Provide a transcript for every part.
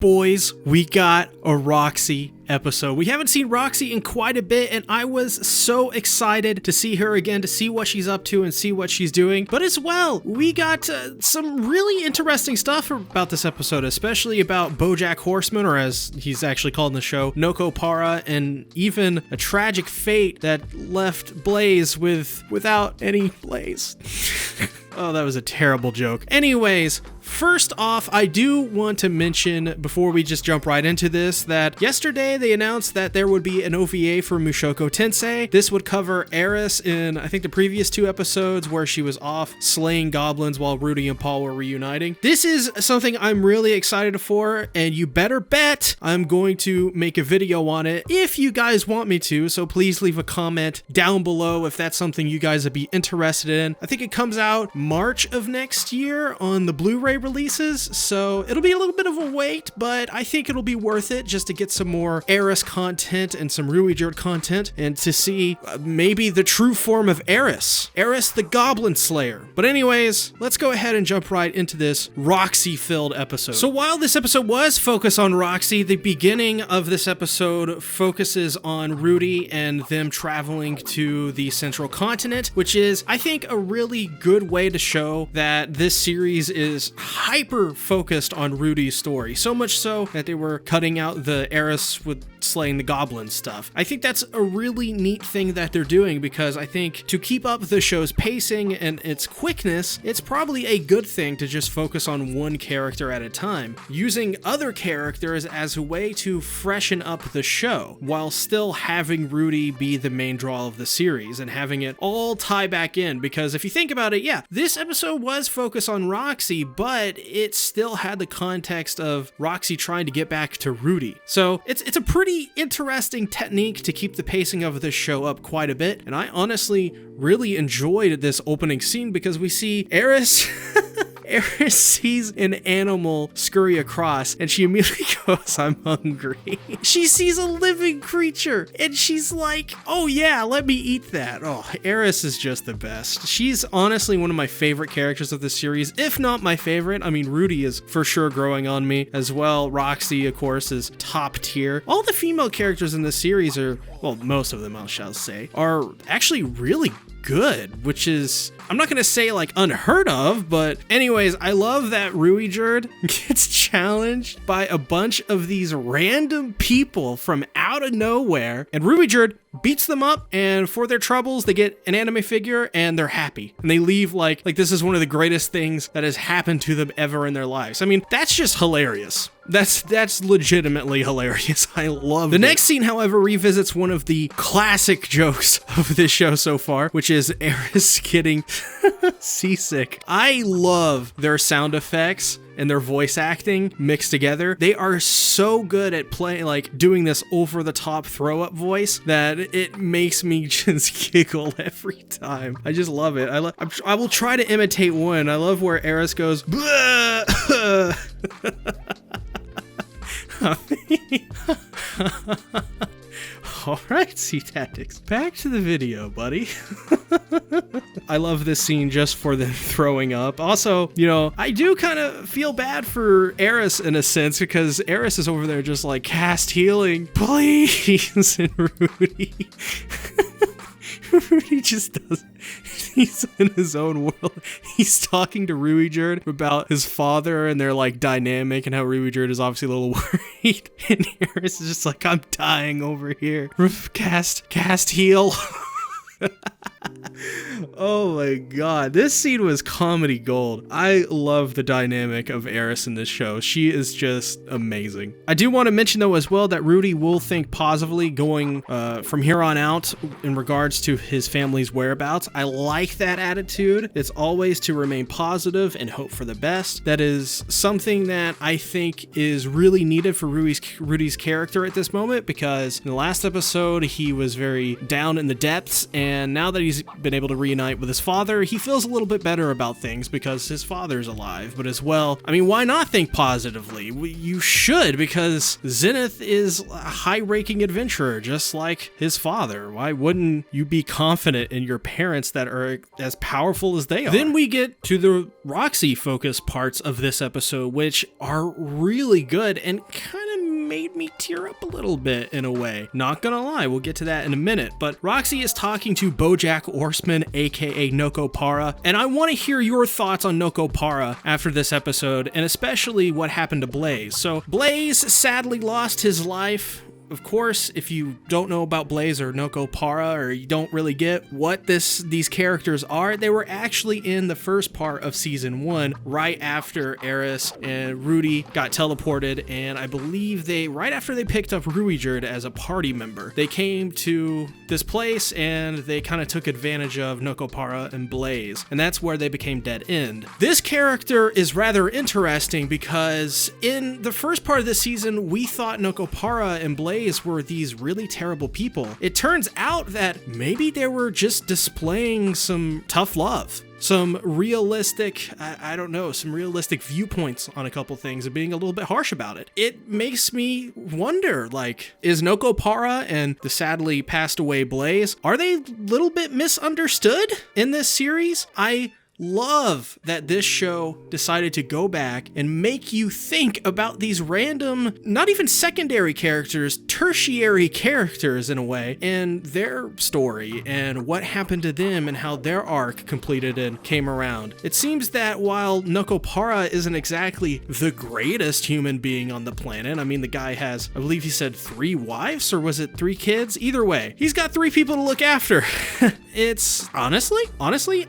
Boys, we got a Roxy episode. We haven't seen Roxy in quite a bit, and I was so excited to see her again, to see what she's up to and see what she's doing. But as well, we got some really interesting stuff about this episode, especially about BoJack Horseman, or as he's actually called in the show, Nokopara, and even a tragic fate that left Blaze without any Blaze. Oh, that was a terrible joke. Anyways, first off, I do want to mention, before we just jump right into this, that yesterday they announced that there would be an OVA for Mushoku Tensei. This would cover Eris in, I think, the previous 2 episodes where she was off slaying goblins while Rudy and Paul were reuniting. This is something I'm really excited for, and you better bet I'm going to make a video on it if you guys want me to, so please leave a comment down below if that's something you guys would be interested in. I think it comes out March of next year on the Blu-ray releases, so it'll be a little bit of a wait, but I think it'll be worth it just to get some more Eris content and some Rudy content, and to see maybe the true form of Eris the Goblin Slayer. But anyways, let's go ahead and jump right into this Roxy-filled episode. So while this episode was focused on Roxy, the beginning of this episode focuses on Rudy and them traveling to the Central Continent, which is, I think, a really good way to show that this series is hyper focused on Rudy's story, so much so that they were cutting out the Eris with slaying the goblin stuff. I think that's a really neat thing that they're doing, because I think to keep up the show's pacing and its quickness, it's probably a good thing to just focus on one character at a time, using other characters as a way to freshen up the show while still having Rudy be the main draw of the series and having it all tie back in. Because if you think about it, yeah, this episode was focused on Roxy, but it still had the context of Roxy trying to get back to Rudy. So it's a pretty interesting technique to keep the pacing of this show up quite a bit, and I honestly really enjoyed this opening scene because we see Eris Eris sees an animal scurry across and she immediately goes, "I'm hungry." She sees a living creature and she's like, "Oh yeah, let me eat that." Oh, Eris is just the best. She's honestly one of my favorite characters of the series, if not my favorite. I mean, Rudy is for sure growing on me as well. Roxy, of course, is top tier. All the female characters in this series are, well, most of them I shall say, are actually really good, which is, I'm not gonna say like unheard of, but anyways, I love that Rudy gets challenged by a bunch of these random people from out of nowhere, and Rudy beats them up, and for their troubles they get an anime figure and they're happy, and they leave like this is one of the greatest things that has happened to them ever in their lives. I mean, that's just hilarious. That's legitimately hilarious. I love it. The next scene, however, revisits one of the classic jokes of this show so far, which is Eris getting seasick. I love their sound effects and their voice acting mixed together. They are so good at playing, like doing this over the top throw up voice, that it makes me just giggle every time. I just love it. I will try to imitate one. I love where Eris goes, "Bleh." All right, SeaTactics, back to the video, buddy. I love this scene just for them throwing up. Also, you know, I do kind of feel bad for Eris in a sense, because Eris is over there just like, "Cast healing, please." And Rudy just doesn't. He's in his own world. He's talking to Rudy about his father and their like dynamic, and how Rudy is obviously a little worried. And Eris is just like, "I'm dying over here. Cast heal." Oh my god, this scene was comedy gold. I love the dynamic of Eris in this show. She is just amazing. I do want to mention though as well that Rudy will think positively going from here on out in regards to his family's whereabouts. I like that attitude. It's always to remain positive and hope for the best. That is something that I think is really needed for Rudy's character at this moment, because in the last episode he was very down in the depths, and now that he's he's been able to reunite with his father. He feels a little bit better about things because his father's alive, but as well, I mean, why not think positively? You should, because Zenith is a high-ranking adventurer, just like his father. Why wouldn't you be confident in your parents that are as powerful as they are? Then we get to the Roxy-focused parts of this episode, which are really good and kind of made me tear up a little bit in a way. Not gonna lie, we'll get to that in a minute, but Roxy is talking to BoJack Horseman, aka Nokopara, and I want to hear your thoughts on Nokopara after this episode, and especially what happened to Blaze. So Blaze sadly lost his life. Of course, if you don't know about Blaze or Nokopara, or you don't really get what these characters are, they were actually in the first part of season 1, right after Eris and Rudy got teleported, and I believe right after they picked up Ruijerd as a party member, they came to this place and they kind of took advantage of Nokopara and Blaze, and that's where they became dead end. This character is rather interesting because in the first part of the season, we thought Nokopara and Blaze were these really terrible people. It turns out that maybe they were just displaying some tough love. Some realistic, I don't know, some realistic viewpoints on a couple things and being a little bit harsh about it. It makes me wonder, like, is Nokopara and the sadly passed away Blaze, are they a little bit misunderstood in this series? I love that this show decided to go back and make you think about these random, not even secondary characters, tertiary characters in a way, and their story and what happened to them and how their arc completed and came around. It seems that while Nokopara isn't exactly the greatest human being on the planet, I mean, the guy has, I believe he said 3 wives, or was it 3 kids? Either way, he's got 3 people to look after. It's honestly,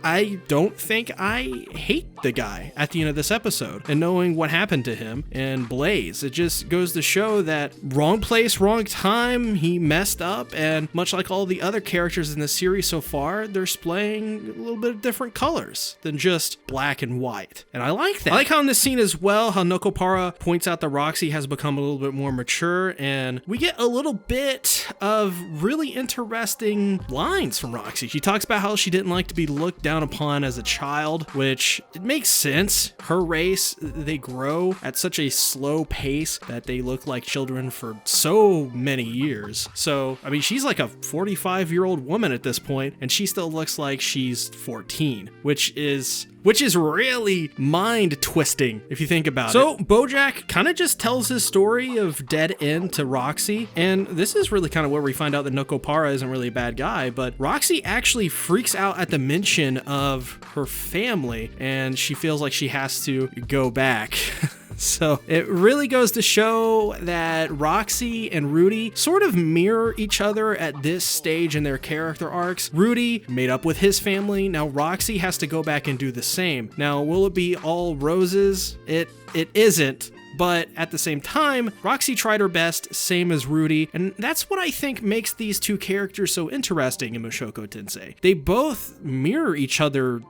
I don't think I hate the guy at the end of this episode, and knowing what happened to him and Blaze, it just goes to show that wrong place, wrong time, he messed up, and much like all the other characters in the series so far, they're displaying a little bit of different colors than just black and white, and I like that. I like how in this scene as well, how Nokopara points out that Roxy has become a little bit more mature, and we get a little bit of really interesting lines from Roxy. She talks about how she didn't like to be looked down upon as a child, which it makes sense. Her race, they grow at such a slow pace that they look like children for so many years. So, I mean, she's like a 45-year-old woman at this point, and she still looks like she's 14, which is really mind-twisting if you think about it. So BoJack kind of just tells his story of dead end to Roxy, and this is really kind of where we find out that Nokopara isn't really a bad guy, but Roxy actually freaks out at the mention of her family, and she feels like she has to go back. So it really goes to show that Roxy and Rudy sort of mirror each other at this stage in their character arcs. Rudy made up with his family. Now Roxy has to go back and do the same. Now, will it be all roses? It isn't. But at the same time, Roxy tried her best, same as Rudy, and that's what I think makes these two characters so interesting in Mushoku Tensei. They both mirror each other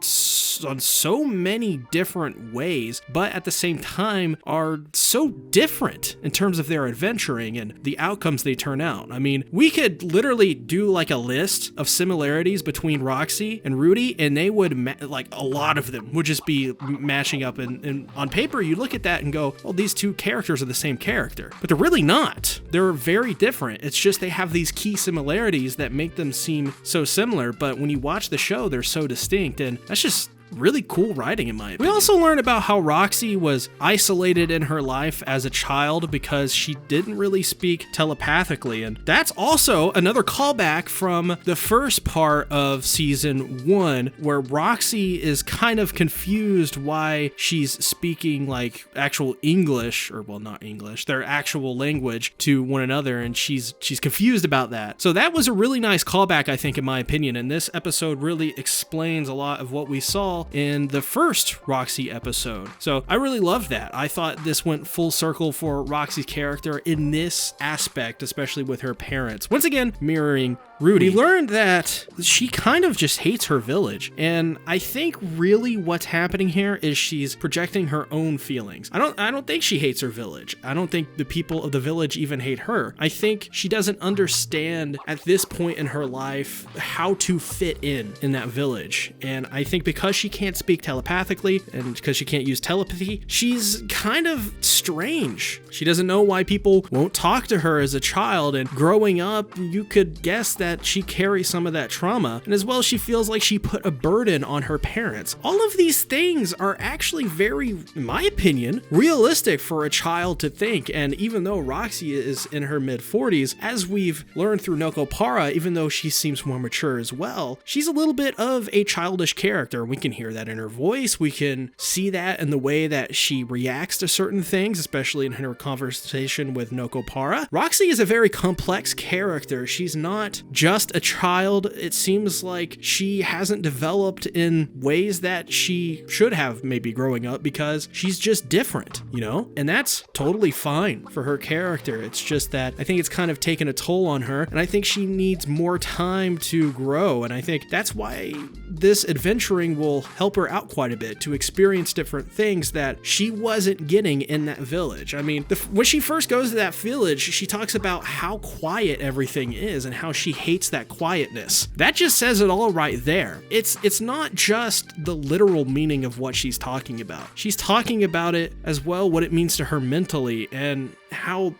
on so many different ways, but at the same time are so different in terms of their adventuring and the outcomes they turn out. I mean, we could literally do like a list of similarities between Roxy and Rudy, and they would, like a lot of them would just be matching up, and on paper you look at that and go, well, these two characters are the same character, but they're really not. They're very different. It's just they have these key similarities that make them seem so similar, but when you watch the show, they're so distinct, and that's just really cool writing in my opinion. We also learn about how Roxy was isolated in her life as a child because she didn't really speak telepathically, and that's also another callback from the first part of season 1 where Roxy is kind of confused why she's speaking like actual English, or well, not English, their actual language to one another, and she's confused about that. So that was a really nice callback, I think, in my opinion, and this episode really explains a lot of what we saw in the first Roxy episode. So I really loved that. I thought this went full circle for Roxy's character in this aspect, especially with her parents. Once again, mirroring Rudy, we learned that she kind of just hates her village. And I think really what's happening here is she's projecting her own feelings. I don't think she hates her village. I don't think the people of the village even hate her. I think she doesn't understand at this point in her life how to fit in that village. And I think because she can't speak telepathically and because she can't use telepathy, she's kind of strange. She doesn't know why people won't talk to her as a child, and growing up, you could guess that she carries some of that trauma, and as well, she feels like she put a burden on her parents. All of these things are actually very, in my opinion, realistic for a child to think, and even though Roxy is in her mid-40s, as we've learned through Nokopara, even though she seems more mature as well, she's a little bit of a childish character. We can hear that in her voice, we can see that in the way that she reacts to certain things, especially in her conversation with Nokopara. Roxy is a very complex character. She's not just a child. It seems like she hasn't developed in ways that she should have maybe growing up because she's just different, you know? And that's totally fine for her character. It's just that I think it's kind of taken a toll on her, and I think she needs more time to grow, and I think that's why this adventuring will help her out quite a bit to experience different things that she wasn't getting in that village. I mean, when she first goes to that village, she talks about how quiet everything is and how she hates that quietness. That just says it all right there. It's not just the literal meaning of what she's talking about. She's talking about it as well, what it means to her mentally, and how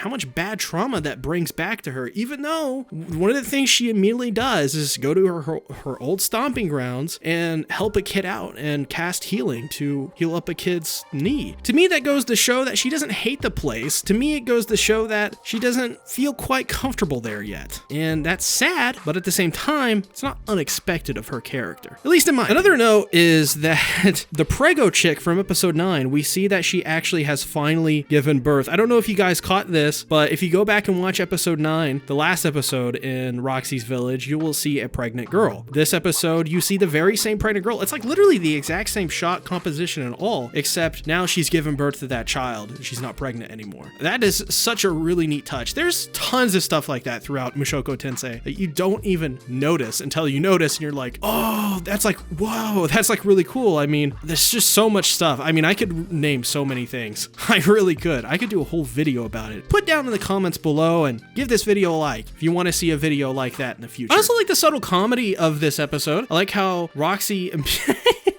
much bad trauma that brings back to her, even though one of the things she immediately does is go to her old stomping grounds and help a kid out and cast healing to heal up a kid's knee. To me, that goes to show that she doesn't hate the place. To me, it goes to show that she doesn't feel quite comfortable there yet. And that's sad, but at the same time, it's not unexpected of her character, at least in mine. Another note is that the Prego chick from episode 9, we see that she actually has finally given birth. I don't know if you guys caught this, but if you go back and watch episode 9, the last episode in Roxy's village, you will see a pregnant girl. This episode, you see the very same pregnant girl. It's like literally the exact same shot composition and all, except now she's given birth to that child. She's not pregnant anymore. That is such a really neat touch. There's tons of stuff like that throughout Mushoku Tensei that you don't even notice until you notice and you're like, oh, that's like, whoa, that's like really cool. I mean, there's just so much stuff. I mean, I could name so many things. I really could. I could do a whole video about it. Put down in the comments below and give this video a like if you want to see a video like that in the future. I also like the subtle comedy of this episode. I like how Roxy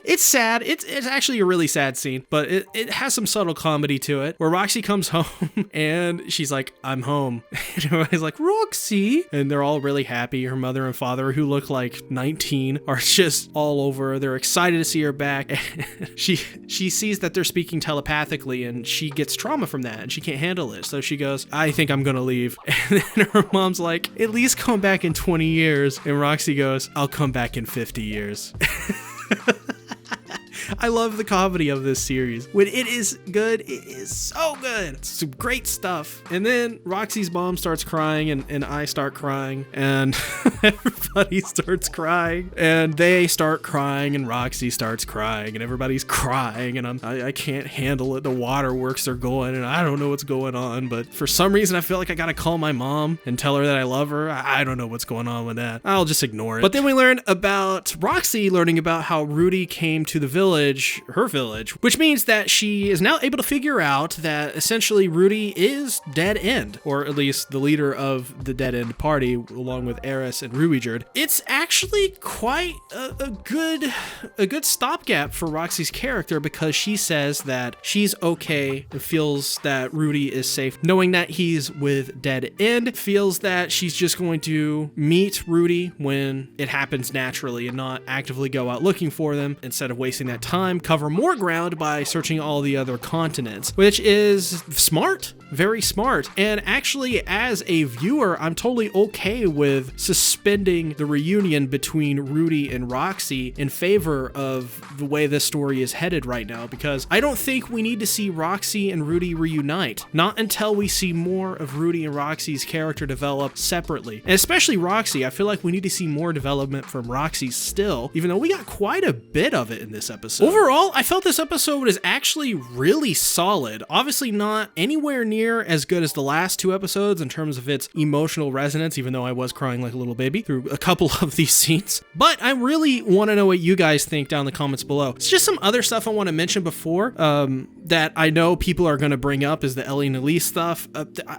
it's sad. It's actually a really sad scene, but it has some subtle comedy to it where Roxy comes home and she's like, I'm home. And everybody's like, Roxy. And they're all really happy. Her mother and father, who look like 19, are just all over. They're excited to see her back. And she sees that they're speaking telepathically and she gets trauma from that and she can't handle it. So she goes, I think I'm gonna leave. And then her mom's like, at least come back in 20 years. And Roxy goes, I'll come back in 50 years. I love the comedy of this series. When it is good, it is so good. It's some great stuff. And then Roxy's mom starts crying and I start crying and everybody starts crying and they start crying and Roxy starts crying and everybody's crying and I can't handle it. The waterworks are going and I don't know what's going on, but for some reason I feel like I gotta call my mom and tell her that I love her. I don't know what's going on with that. I'll just ignore it. But then we learn about Roxy learning about how Rudy came to the village, her village, which means that she is now able to figure out that essentially Rudy is dead end, or at least the leader of the dead end party, along with Eris and Rudy. It's actually quite a good stopgap for Roxy's character because she says that she's okay and feels that Rudy is safe, knowing that he's with dead end, feels that she's just going to meet Rudy when it happens naturally and not actively go out looking for them instead of wasting that time, cover more ground by searching all the other continents, which is smart, very smart. And actually, as a viewer, I'm totally okay with suspending the reunion between Rudy and Roxy in favor of the way this story is headed right now, because I don't think we need to see Roxy and Rudy reunite, not until we see more of Rudy and Roxy's character develop separately. And especially Roxy, I feel like we need to see more development from Roxy still, even though we got quite a bit of it in this episode. episode. Overall, I felt this episode is actually really solid. Obviously not anywhere near as good as the last 2 episodes in terms of its emotional resonance, even though I was crying like a little baby through a couple of these scenes. But I really want to know what you guys think down in the comments below. It's just some other stuff I want to mention before that I know people are going to bring up is the Ellie and Elise stuff.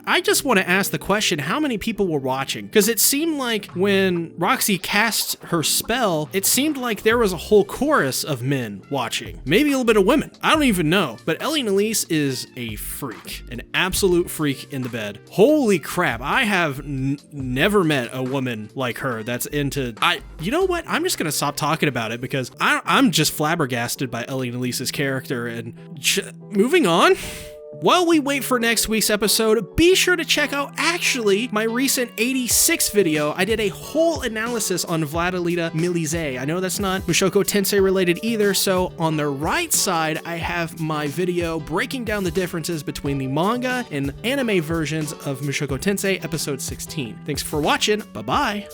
I just want to ask the question, how many people were watching? Because it seemed like when Roxy cast her spell, it seemed like there was a whole chorus of men watching. Maybe a little bit of women. I don't even know. But Ellie and Elise is a freak. An absolute freak in the bed. Holy crap. I have never met a woman like her that's into... You know what? I'm just going to stop talking about it because I'm just flabbergasted by Ellie and Elise's character. And moving on. While we wait for next week's episode, be sure to check out actually my recent 86 video. I did a whole analysis on Vladilita Milize. I know that's not Mushoku Tensei related either, so on the right side, I have my video breaking down the differences between the manga and anime versions of Mushoku Tensei episode 16. Thanks for watching. Bye-bye.